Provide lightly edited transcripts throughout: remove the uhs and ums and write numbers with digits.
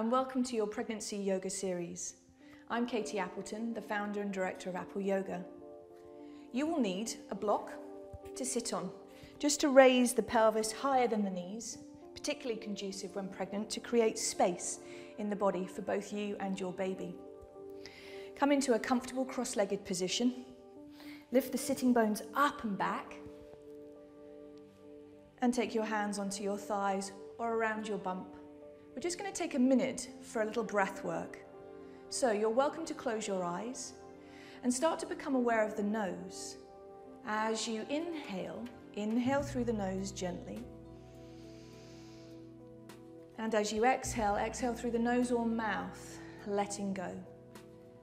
and welcome to your Pregnancy Yoga series. I'm Katie Appleton, the founder and director of Apple Yoga. You will need a block to sit on, just to raise the pelvis higher than the knees, particularly conducive when pregnant to create space in the body for both you and your baby. Come into a comfortable cross-legged position, lift the sitting bones up and back, and take your hands onto your thighs or around your bump. We're just going to take a minute for a little breath work. So you're welcome to close your eyes and start to become aware of the nose. As you inhale, inhale through the nose gently. And as you exhale, exhale through the nose or mouth, letting go.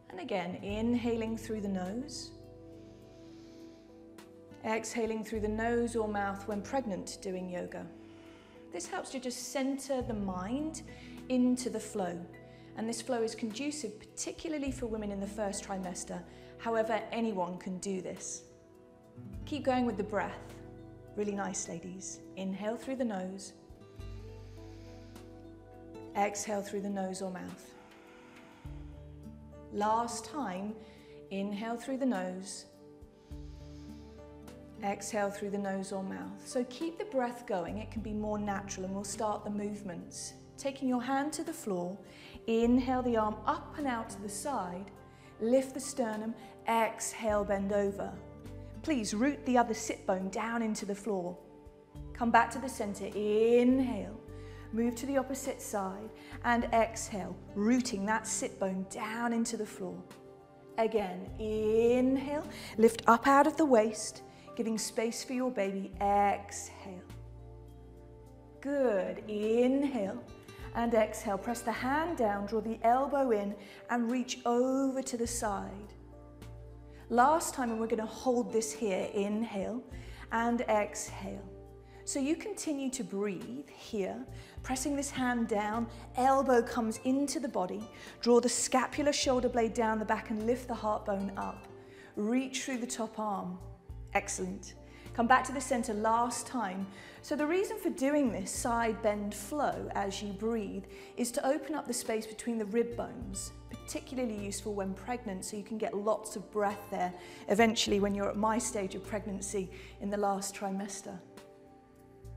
And again, inhaling through the nose. Exhaling through the nose or mouth when pregnant doing yoga. This helps to just center the mind into the flow. And this flow is conducive particularly for women in the first trimester. However, anyone can do this. Keep going with the breath. Really nice, ladies. Inhale through the nose. Exhale through the nose or mouth. Last time, inhale through the nose. Exhale through the nose or mouth. So keep the breath going. It can be more natural, and we'll start the movements. Taking your hand to the floor, inhale the arm up and out to the side, lift the sternum, exhale, bend over. Please root the other sit bone down into the floor. Come back to the center, inhale, move to the opposite side, and exhale, rooting that sit bone down into the floor. Again, inhale, lift up out of the waist, giving space for your baby, exhale. Good, inhale and exhale. Press the hand down, draw the elbow in and reach over to the side. Last time, and we're going to hold this here, inhale and exhale. So you continue to breathe here, pressing this hand down, elbow comes into the body, draw the scapular shoulder blade down the back and lift the heart bone up. Reach through the top arm. Excellent. Come back to the center last time. So the reason for doing this side bend flow as you breathe is to open up the space between the rib bones, particularly useful when pregnant, so you can get lots of breath there eventually when you're at my stage of pregnancy in the last trimester.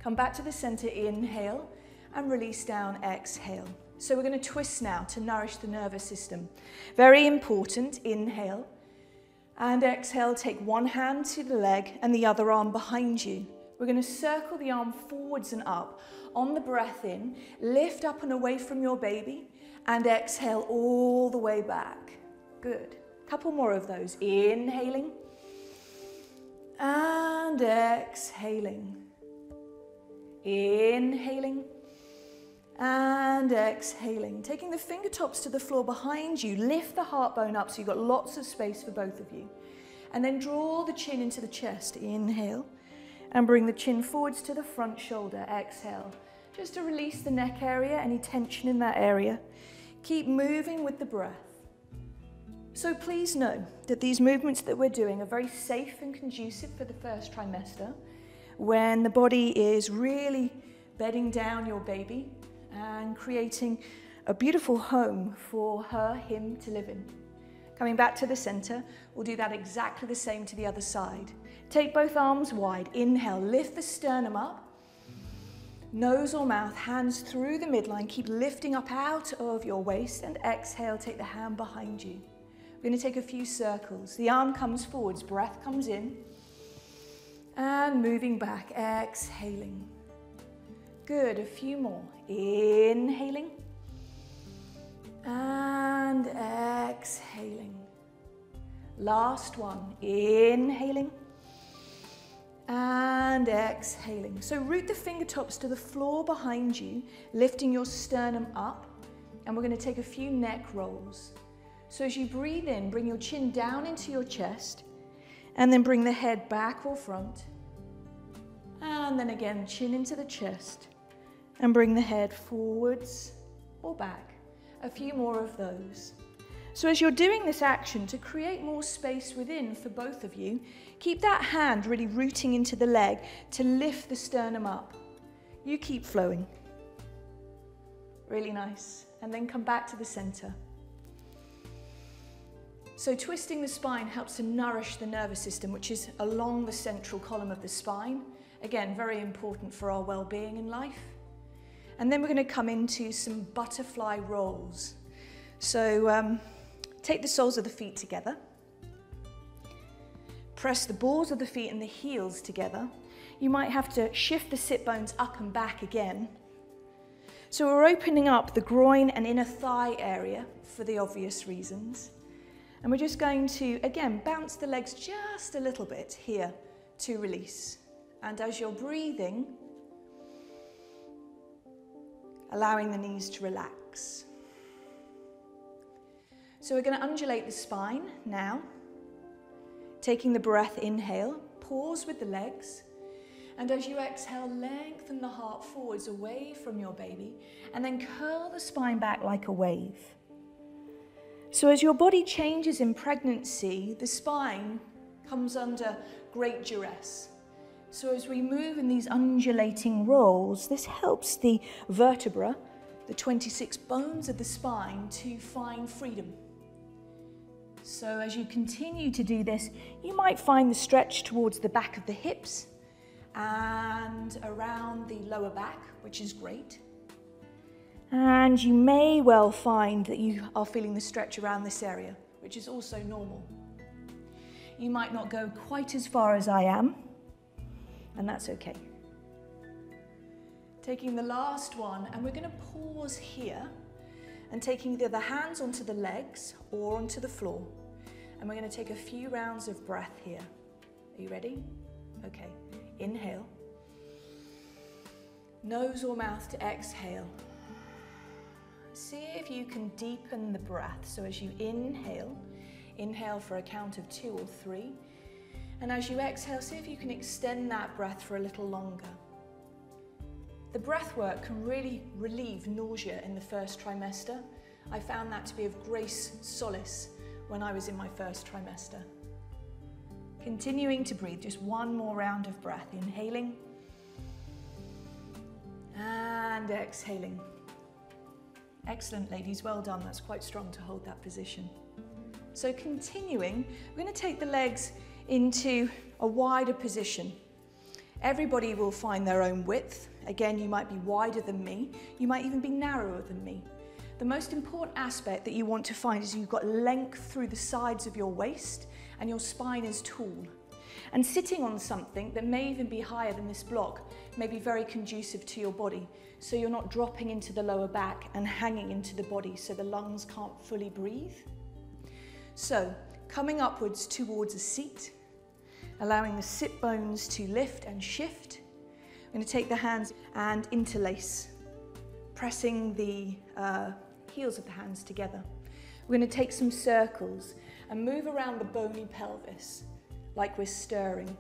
Come back to the center, inhale and release down, exhale. So we're going to twist now to nourish the nervous system. Very important, inhale. And exhale, take one hand to the leg and the other arm behind you. We're going to circle the arm forwards and up. On the breath in, lift up and away from your baby and exhale all the way back. Good. Couple more of those. Inhaling and exhaling. Inhaling and exhaling. Taking the fingertips to the floor behind you, lift the heart bone up so you've got lots of space for both of you. And then draw the chin into the chest. Inhale and bring the chin forwards to the front shoulder. Exhale. Just to release the neck area, any tension in that area. Keep moving with the breath. So please know that these movements that we're doing are very safe and conducive for the first trimester, when the body is really bedding down your baby and creating a beautiful home for her, him to live in. Coming back to the center, we'll do that exactly the same to the other side. Take both arms wide, inhale, lift the sternum up, nose or mouth, hands through the midline, keep lifting up out of your waist, and exhale, take the hand behind you. We're going to take a few circles. The arm comes forwards, breath comes in, and moving back, exhaling. Good, a few more. Inhaling and exhaling. Last one, inhaling and exhaling. So root the fingertips to the floor behind you, lifting your sternum up, and we're going to take a few neck rolls. So as you breathe in, bring your chin down into your chest, and then bring the head back or front. And then again, chin into the chest. And bring the head forwards or back. A few more of those. So as you're doing this action, to create more space within for both of you, keep that hand really rooting into the leg to lift the sternum up. You keep flowing. Really nice. and then come back to the center. So twisting the spine helps to nourish the nervous system, which is along the central column of the spine. Again, very important for our well-being in life. And then we're going to come into some butterfly rolls. So take the soles of the feet together. Press the balls of the feet and the heels together. You might have to shift the sit bones up and back again. So we're opening up the groin and inner thigh area for the obvious reasons. And we're just going to, again, bounce the legs just a little bit here to release. And as you're breathing, allowing the knees to relax. So we're going to undulate the spine now. Taking the breath, inhale, pause with the legs. And as you exhale, lengthen the heart forwards away from your baby, and then curl the spine back like a wave. So as your body changes in pregnancy, the spine comes under great duress. So as we move in these undulating rolls, this helps the vertebra, the 26 bones of the spine, to find freedom. So as you continue to do this, you might find the stretch towards the back of the hips and around the lower back, which is great. And you may well find that you are feeling the stretch around this area, which is also normal. You might not go quite as far as I am, and that's okay. Taking the last one, and we're going to pause here and taking the other hands onto the legs or onto the floor. And we're going to take a few rounds of breath here. Are you ready? Okay. Inhale. Nose or mouth to exhale. See if you can deepen the breath. So as you inhale, inhale for a count of 2 or 3. And as you exhale, see if you can extend that breath for a little longer. The breath work can really relieve nausea in the first trimester. I found that to be of great solace when I was in my first trimester. Continuing to breathe, just one more round of breath. Inhaling and exhaling. Excellent, ladies, well done. That's quite strong to hold that position. So continuing, we're going to take the legs into a wider position. Everybody will find their own width. Again, you might be wider than me. You might even be narrower than me. The most important aspect that you want to find is you've got length through the sides of your waist and your spine is tall. And sitting on something that may even be higher than this block may be very conducive to your body, so you're not dropping into the lower back and hanging into the body so the lungs can't fully breathe. So, coming upwards towards a seat, allowing the sit bones to lift and shift. I'm going to take the hands and interlace, pressing the heels of the hands together. We're going to take some circles and move around the bony pelvis like we're stirring.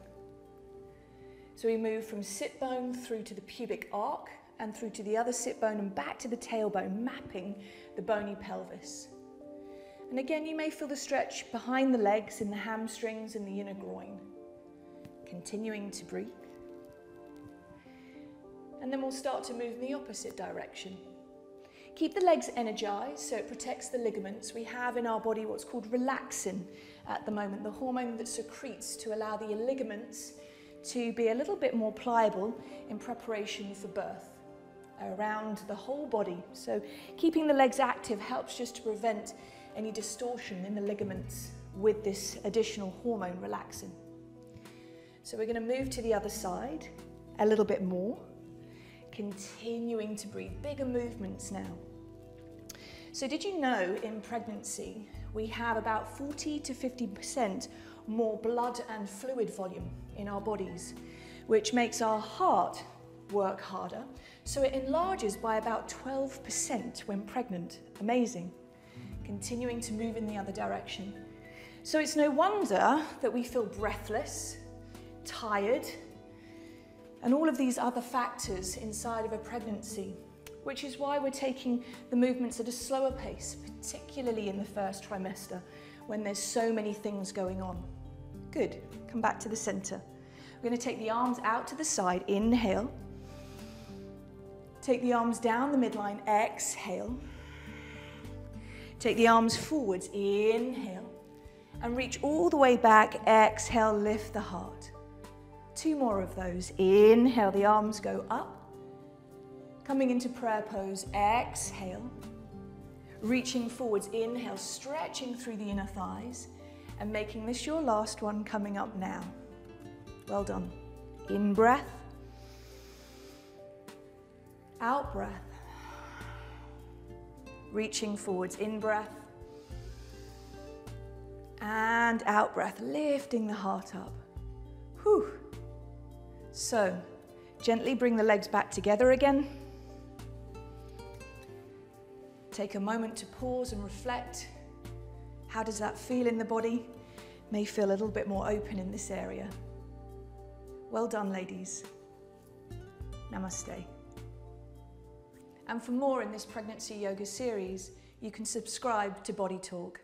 So we move from sit bone through to the pubic arc and through to the other sit bone and back to the tailbone, mapping the bony pelvis. And again, you may feel the stretch behind the legs in the hamstrings and the inner groin. Continuing to breathe. And then we'll start to move in the opposite direction. Keep the legs energized so it protects the ligaments. We have in our body what's called relaxin at the moment, the hormone that secretes to allow the ligaments to be a little bit more pliable in preparation for birth around the whole body. So keeping the legs active helps just to prevent any distortion in the ligaments with this additional hormone relaxin. So we're going to move to the other side a little bit more, continuing to breathe, bigger movements now. So did you know in pregnancy we have about 40 to 50% more blood and fluid volume in our bodies, which makes our heart work harder. So it enlarges by about 12% when pregnant. Amazing. Continuing to move in the other direction. So it's no wonder that we feel breathless, tired, and all of these other factors inside of a pregnancy, which is why we're taking the movements at a slower pace, particularly in the first trimester when there's so many things going on. Good, come back to the center. We're going to take the arms out to the side, inhale. Take the arms down the midline, exhale. Take the arms forwards, inhale, and reach all the way back. Exhale, lift the heart. 2 more of those. Inhale, the arms go up. Coming into prayer pose, exhale. Reaching forwards, inhale, stretching through the inner thighs, and making this your last one, coming up now. Well done. In breath. Out breath. Reaching forwards, in breath. And out breath, lifting the heart up. Whew. So, gently bring the legs back together again. Take a moment to pause and reflect. How does that feel in the body? May feel a little bit more open in this area. Well done, ladies. Namaste. And for more in this pregnancy yoga series, you can subscribe to Body Talk.